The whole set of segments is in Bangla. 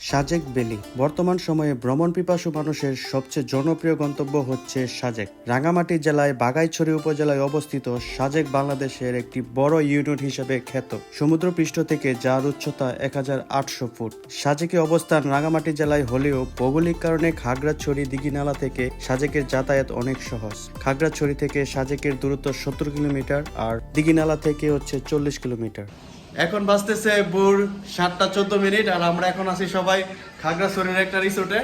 সাজেক ভ্যালি বর্তমান সময়ে ভ্রমণ পিপাসু মানুষের সবচেয়ে জনপ্রিয় গন্তব্য হচ্ছে সাজেক। রাঙ্গামাটি জেলায় বাঘাইছড়ি উপজেলায় অবস্থিত সাজেক বাংলাদেশের একটি বড় ইউনিট হিসেবে খ্যাত। সমুদ্রপৃষ্ঠ থেকে যার উচ্চতা 1800 ফুট। সাজেকে অবস্থান রাঙ্গামাটি জেলায় হলেও ভৌগোলিক কারণে খাগড়াছড়ি দিঘিনালা থেকে সাজেকের যাতায়াত অনেক সহজ। খাগড়াছড়ি থেকে সাজেকের দূরত্ব 70 কিলোমিটার আর দিঘিনালা থেকে হচ্ছে 40 কিলোমিটার। এখন বাজতেছে ভোর 7:14 আর আমরা এখন আছি সবাই খাগড়াছড়ির একটা রিসোর্টে।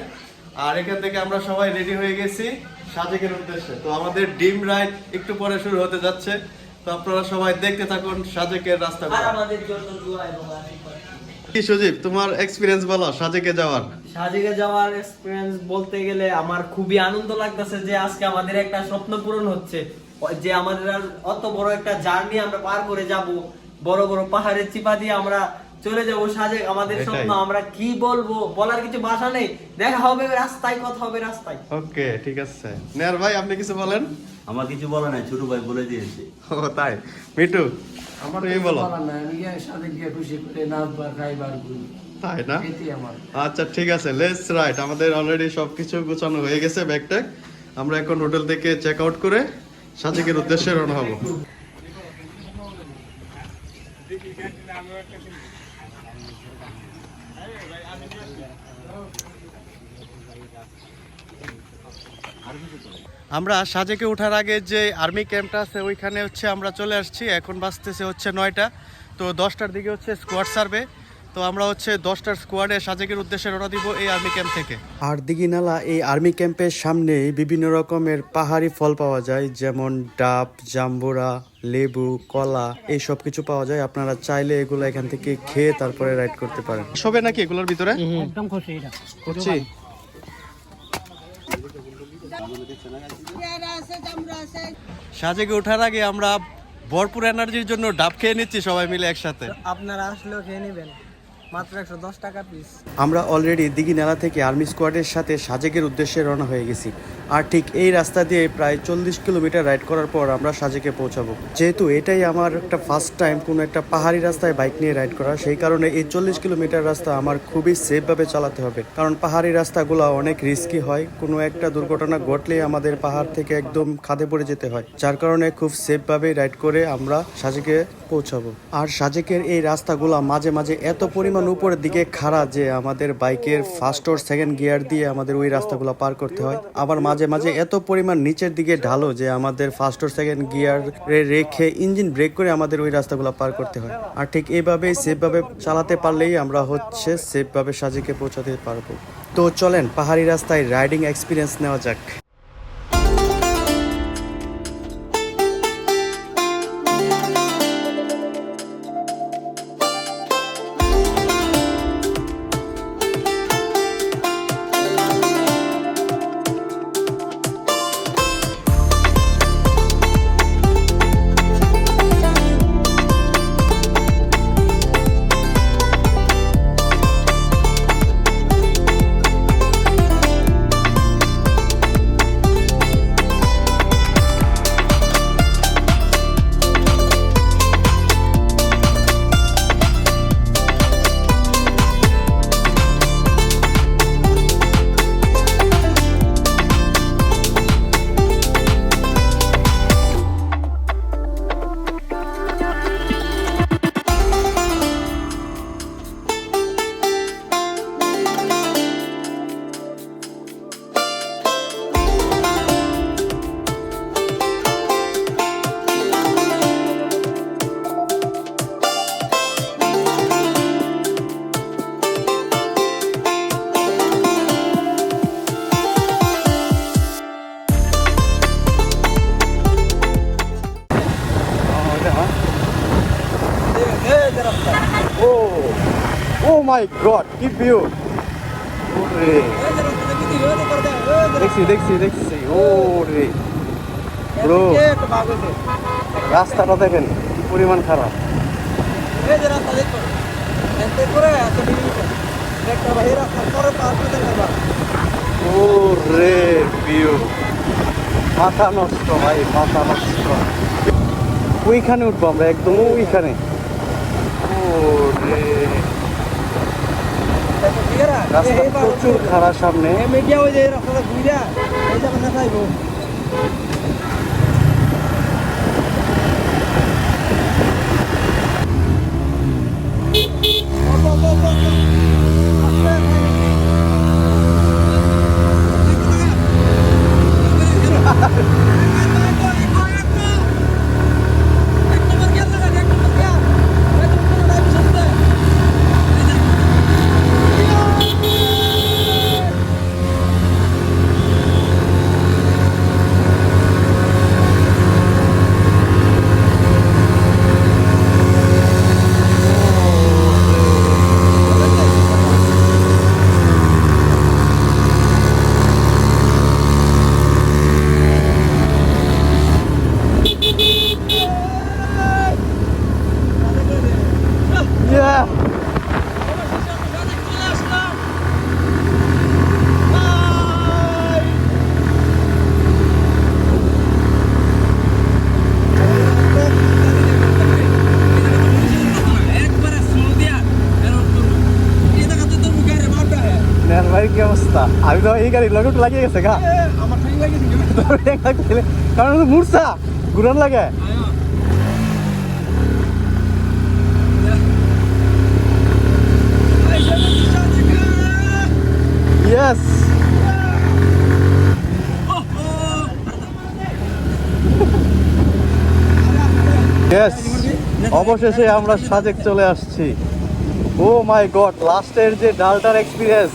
আর এখান থেকে আমরা সবাই রেডি হয়ে গেছি সাজেকের উদ্দেশ্যে। তো আমাদের ডিম রাইড একটু পরে শুরু হতে যাচ্ছে। তো আপনারা সবাই দেখতে থাকুন সাজেকের রাস্তা। কি সুজিব, তোমার এক্সপিরিয়েন্স বলো সাজেকে যাওয়ার। সাজেকে যাওয়ার এক্সপিরিয়েন্স বলতে গেলে আমার খুবই আনন্দ লাগতেছে যে আজকে আমাদের একটা স্বপ্ন পূরণ হচ্ছে, যে আমাদের আর অত বড় একটা জার্নি আমরা পার করে যাব, বড় বড় পাহাড়ের চিপা দিয়ে আমরা চলে যাব সাজেক। আমাদের স্বপ্ন, আমরা কি বলবো, বলার কিছু ভাষা নেই। দেখা হবে রাস্তায়, কথা হবে রাস্তায়। ওকে, ঠিক আছে। নেয়ার ভাই, আপনি কিছু বলেন। আমার কিছু বলা নাই, ছোট ভাই বলে দিয়েছে। ও তাই, মিটু আমার তুমি বলো। সাথে গিয়ে খুশি করে নাচবার খাইবার তাই না? এটাই আমার। আচ্ছা ঠিক আছে, লেটস রাইট। আমাদের অলরেডি সবকিছু গোছানো হয়ে গেছে, ব্যাগ ট্যাগ। আমরা এখন হোটেল থেকে চেক আউট করে সাজেকের উদ্দেশ্যে রওনা হব। আমরা সাজেকে ওঠার আগে যে আর্মি ক্যাম্পটা আছে ওইখানে হচ্ছে আমরা চলে আসছি। এখন বাজতেছে হচ্ছে 9টা। তো 10টার দিকে হচ্ছে স্কোয়াড সার্ভে। তো আমরা হচ্ছে 10টার স্কোয়াডে সাজেকের উদ্দেশ্যে রওনা দিব এই আর্মি ক্যাম্প থেকে। আর দিঘিনালা এই আর্মি ক্যাম্পের সামনে বিভিন্ন রকমের পাহাড়ি ফল পাওয়া যায়, যেমন ডাব, জাম্বুরা, লেবু, কলা, এই সব কিছু পাওয়া যায়। আপনারা চাইলে এগুলো এখান থেকে খেয়ে তারপরে রাইড করতে পারেন। সবে নাকি এগুলোর ভিতরে একদম খুশি এটা। করছি। সাজেকে ওঠার আগে আমরা ভরপুর এনার্জির জন্য ডাব খেয়ে নিচ্ছি সবাই মিলে একসাথে। আপনারা আসলেও খেয়ে নেবেন, মাত্র 110 টাকা পিস। আমরা অলরেডি দিঘিনালা থেকে আর্মি স্কোয়াডের সাথে সাজেকের উদ্দেশ্যে রওনা হয়ে গেছি। আর ঠিক এই রাস্তা দিয়ে প্রায় 40 কিলোমিটার রাইড করার পর আমরা সাজেকে পৌঁছাবো। যেহেতু এটাই আমার একটা ফার্স্ট টাইম কোনো একটা পাহাড়ি রাস্তায় বাইক নিয়ে রাইড করা, সেই কারণে এই 40 কিলোমিটার রাস্তা আমার খুবই সেফভাবে চালাতে হবে। কারণ পাহাড়ি রাস্তাগুলো অনেক রিস্কি হয়, কোনো একটা দুর্ঘটনা ঘটলেই আমাদের পাহাড় থেকে একদম খাদে পড়ে যেতে হয়। যার কারণে খুব সেফভাবে রাইড করে আমরা সাজেকে পৌঁছাবো। আর সাজেকের এই রাস্তাগুলো মাঝে মাঝে এত পরিমাণ উপরের দিকে খাড়া যে আমাদের বাইকের ফার্স্ট ওর সেকেন্ড গিয়ার দিয়ে আমাদের ওই রাস্তাগুলো পার করতে হয়। আবার মাঝে মাঝে এত পরিমাণ নিচের দিকে ঢালো যে আমাদের ফার্স্ট ওর সেকেন্ড গিয়ার রেখে ইঞ্জিন ব্রেক করে আমাদের ওই রাস্তাগুলো পার করতে হয়। আর ঠিক এইভাবেই সেফভাবে চালাতে পারলেই আমরা হচ্ছে সেফভাবে সাজেকে পৌঁছাতে পারবো। তো চলেন পাহাড়ি রাস্তায় রাইডিং এক্সপিরিয়েন্স নেওয়া যাক। Oh my God, কি ভিউ! ওরে দেখছি ওরে ব্রো, রাস্তাটা দেখেন কি পরিমাণ খারাপ। ওরে ভিউ, মাথা নষ্ট ভাই, মাথা নষ্ট। ওইখানে উঠবো আমরা, একদম ওইখানে। ওরে রাস্তা প্রচুর খারাপ সামনে। Yeah. নেন ভাই কি অবস্থা? আমি তো এই গাড়ি লগট লাগিয়ে গেছে গা কারণ মূর্ছা ঘুরান লাগে। Yes. Yes. অবশেষে আমরা সাজেক চলে আসছি। ও মাই গড, লাস্টের যে ডালটার এক্সপিরিয়েন্স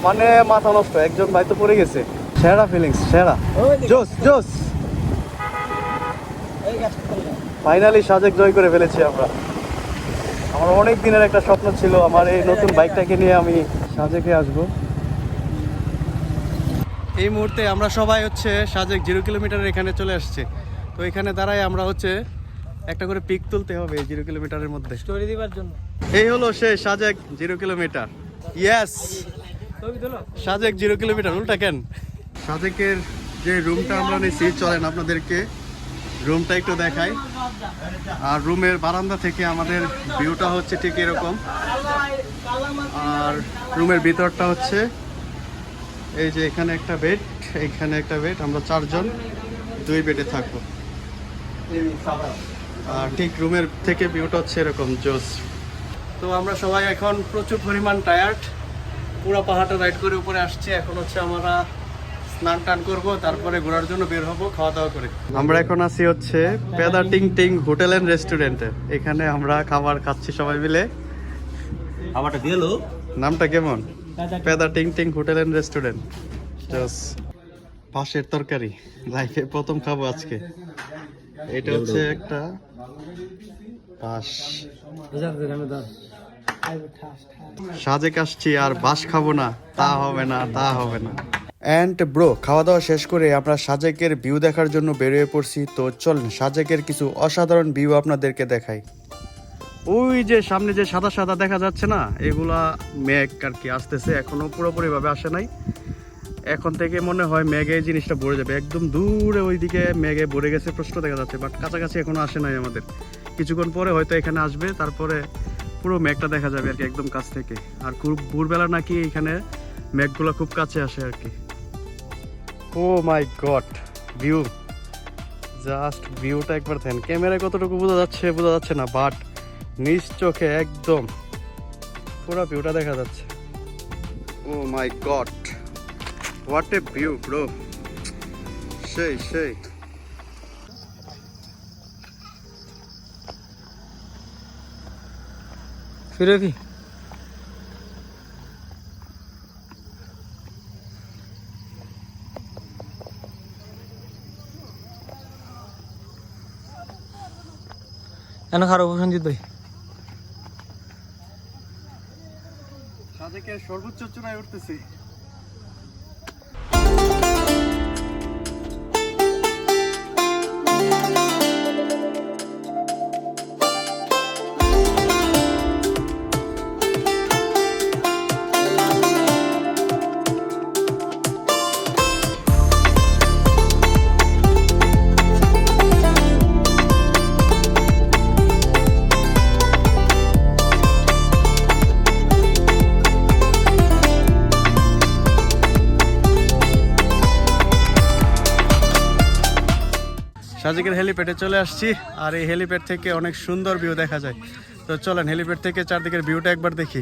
মানে মাথা নষ্ট। একজন ভাই তো পড়ে গেছে। সেরা ফিলিংস, সেরা জোস জোস। ফাইনালি সাজেক জয় করে ফেলেছি আমরা। আমার অনেক দিনের একটা স্বপ্ন ছিল আমার এই নতুন বাইকটাকে নিয়ে আমি সাজেকে আসবো। এই মুহূর্তে আমরা সবাই হচ্ছে সাজেক 0 কিলোমিটারের এখানে চলে আসছে। তো এখানে দাঁড়ায় আমরা হচ্ছে একটা করে পিক তুলতে হবে এই 0 কিলোমিটারের মধ্যে স্টোরি দিবার জন্য। এই হলো সে Sajek 0 kilometre. Yes, Sajek 0 kilometre. উল্টা কেন? সাজেকের যে রুমটা আমরা নিয়েছি, চলেন আপনাদেরকে রুমটা একটু দেখাই। আর রুমের বারান্দা থেকে আমাদের ভিউটা হচ্ছে ঠিক এরকম। আর রুমের ভিতরটা হচ্ছে এই যে এখানে একটা বেড, এখানে একটা বেড, আমরা 4 জন 2 বেডে থাকবো। আর ঠিক রুমের থেকে ভিউটা হচ্ছে এরকম জোস। তো আমরা সবাই এখন প্রচুর পরিমাণ টায়ার্ড, পুরো পাহাড়টা রাইড করে উপরে আসছি। এখন হচ্ছে আমরা স্নান টান করবো, তারপরে ঘোরার জন্য বের হবো খাওয়া দাওয়া করে। আমরা এখন আছি হচ্ছে পেদা টিং টিং হোটেল অ্যান্ড রেস্টুরেন্টে। এখানে আমরা খাবার খাচ্ছি সবাই মিলে। খাবারটা দিলো নামটা কেমন? পেদা টিং টিং হোটেল অ্যান্ড রেস্টুরেন্ট। জোস। পাশের তরকারি লাইফে প্রথম খাবো আজকে। এটা হচ্ছে একটা পাশ। সাজেক আসছি আর বাস খাবো না, তা হবে না, তা হবে না। অ্যান্ড ব্রো, খাওয়া দাওয়া শেষ করে আমরা সাজেকের ভিউ দেখার জন্য বেরিয়ে পড়ছি। তো চলুন সাজেকের কিছু অসাধারণ ভিউ আপনাদেরকে দেখাই। ওই যে সামনে যে সাদা সাদা দেখা যাচ্ছে না, এগুলা মেঘ আর কি আসতেছে, এখনো পুরোপুরি ভাবে আসে নাই। এখন থেকে মনে হয় মেঘে এই জিনিসটা ভরে যাবে। একদম দূরে ওইদিকে মেঘে ভরে গেছে, প্রশ্ন দেখা যাচ্ছে, বাট কাছাকাছি এখনো আসে নাই আমাদের। কিছুক্ষণ পরে হয়তো এখানে আসবে, তারপরে পুরো মেঘটা দেখা যাবে আর কি একদম কাছ থেকে। আর খুব ভোরবেলা নাকি এখানে মেঘগুলো খুব কাছে আসে আর কি। ও মাই গড, ভিউ, জাস্ট ভিউটা একবার দেখেন। ক্যামেরায় কতটুকু বোঝা যাচ্ছে না, বাট নিজ চোখে একদম পুরো ভিউটা দেখা যাচ্ছে। Oh my God, what a view bro, সেই সেই। ফিরে কি কেন খারাপ সঞ্জিত ভাই? সাজেকের সর্বোচ্চ চূড়ায় উঠতেছি। সাজেকের হেলিপ্যাডে চলে আসছি, আর এই হেলিপ্যাড থেকে অনেক সুন্দর ভিউ দেখা যায়। তো চলেন হেলিপ্যাড থেকে চারদিকের ভিউটা একবার দেখি।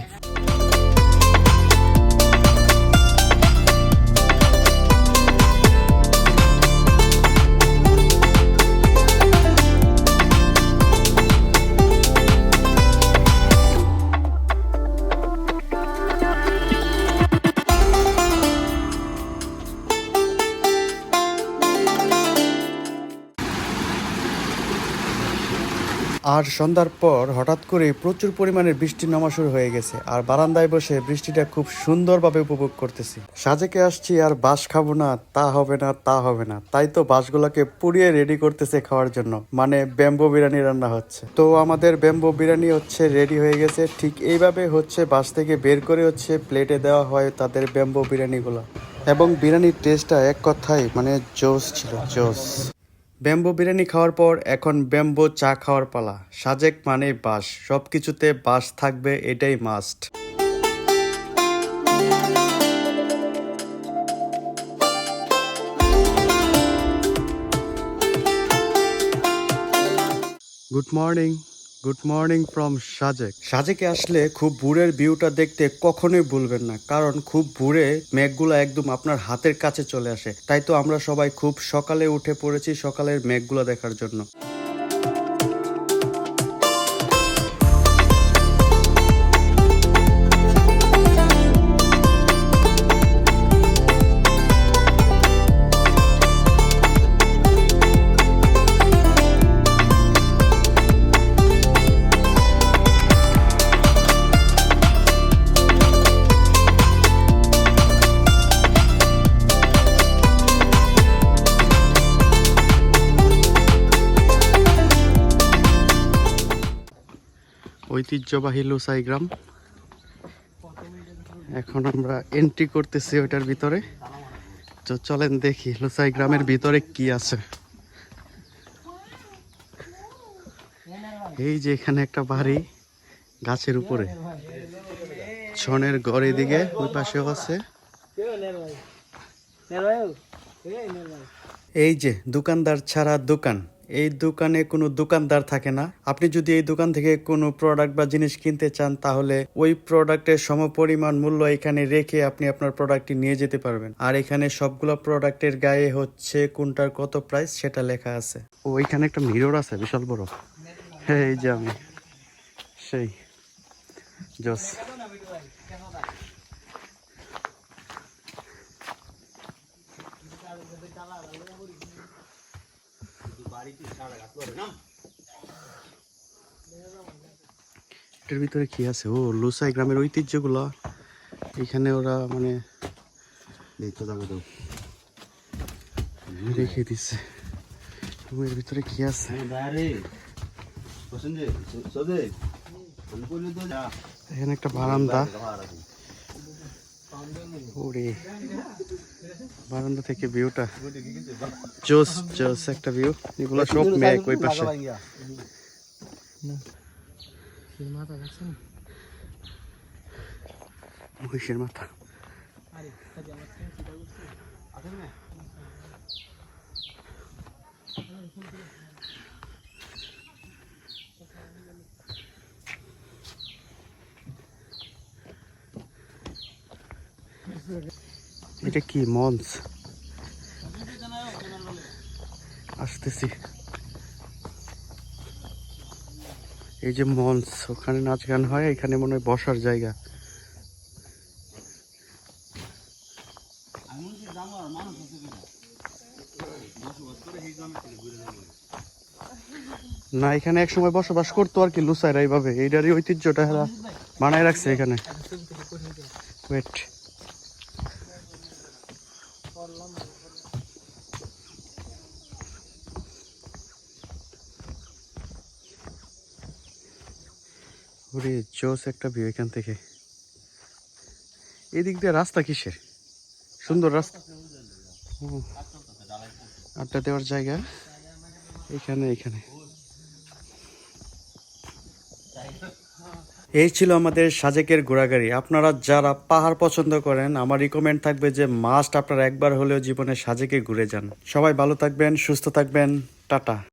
আর সন্ধ্যার পর হঠাৎ করে প্রচুর পরিমাণে বৃষ্টি নামা শুরু হয়ে গেছে, আর বারান্দায় বসে বৃষ্টিটা খুব সুন্দরভাবে উপভোগ করতেছি। সাজেকে আসছি আর বাঁশ খাবো না তা হবে না, তা হবে না, তাই তো বাঁশগুলোকে পুড়িয়ে রেডি করতেছে খাওয়ার জন্য, মানে ব্যাম্বো বিরিয়ানি রান্না হচ্ছে। তো আমাদের ব্যাম্বো বিরিয়ানি হচ্ছে রেডি হয়ে গেছে। ঠিক এইভাবে হচ্ছে বাঁশ থেকে বের করে হচ্ছে প্লেটে দেওয়া হয় তাদের ব্যাম্বো বিরিয়ানিগুলো, এবং বিরিয়ানির টেস্টটা এক কথায় মানে জোস ছিল, জোস। ব্যাম্বো বিরিয়ানি খাওয়ার পর এখন ব্যাম্বো চা খাওয়ার পালা। সাজেক মানে বাঁশ, সব কিছুতে বাঁশ থাকবে, এটাই must. Good morning from Sajek. সাজেকে আসলে খুব ভোরের ভিউটা দেখতে কখনোই ভুলবেন না, কারণ খুব ভোরে মেঘগুলো একদম আপনার হাতের কাছে চলে আসে। তাই তো আমরা সবাই খুব সকালে উঠে পড়েছি সকালের মেঘগুলো দেখার জন্য। ঐতিহ্যবাহী লুসাই গ্রাম। এখন আমরা এন্ট্রি করতেছি ওইটার ভিতরে। তো চলেন দেখি লুসাই গ্রামের ভিতরে কি আছে। এই যে এখানে একটা বাড়ি গাছের উপরে, ছনের ঘর এদিকে, ওই পাশেও আছে। এই যে দোকানদার ছাড়া দোকান, এই দোকানে কোনো দোকানদার থাকে না। আপনি যদি এই দোকান থেকে কোনো প্রোডাক্ট বা জিনিস কিনতে চান, তাহলে ওই প্রোডাক্টের সমপরিমাণ মূল্য এখানে রেখে আপনি আপনার প্রোডাক্টটি নিয়ে যেতে পারবেন। আর এখানে সবগুলো প্রোডাক্টের গায়ে হচ্ছে কোনটার কত প্রাইস সেটা লেখা আছে। ও এখানে একটা মিরর আছে বিশাল বড়। হ্যাঁ এই যে আমি সেই জস। এটার ভিতরে কি আছে? ও লুসাই গ্রামের ঐতিহ্যগুলো এখানে ওরা মানে রেখে দিচ্ছে। এর ভিতরে কি আছে? এখানে একটা বারান্দা। ওরে বারান্দা থেকে ভিউটা জোস জোস একটা ভিউ। এগুলো সব মেঘ ওই পাশে। মহিষের মাথা। এটা কি মঞ্চ? আসতেছি। এই যে মঞ্চ, ওখানে নাচ গান হয়, এখানে মনে হয় বসার জায়গা। না এখানে এক সময় বসবাস করতো আর কি লুসাইরা, এইভাবে এইটারই ঐতিহ্যটা এরা বানায় রাখছে এখানে। ওয়েট, ওরে জোস একটা ভিউ এখান থেকে। এদিক দিয়ে রাস্তা কিসের? সুন্দর রাস্তা, আড্ডা দেওয়ার জায়গা এখানে। এখানে এই ছিল আমাদের সাজেকের ঘোরাঘুরি। আপনারা যারা পাহাড় পছন্দ করেন, আমার রিকমেন্ড থাকবে যে মাস্ট আপনারা একবার হলেও জীবনে সাজেকে ঘুরে যান। সবাই ভালো থাকবেন, সুস্থ থাকবেন। টাটা।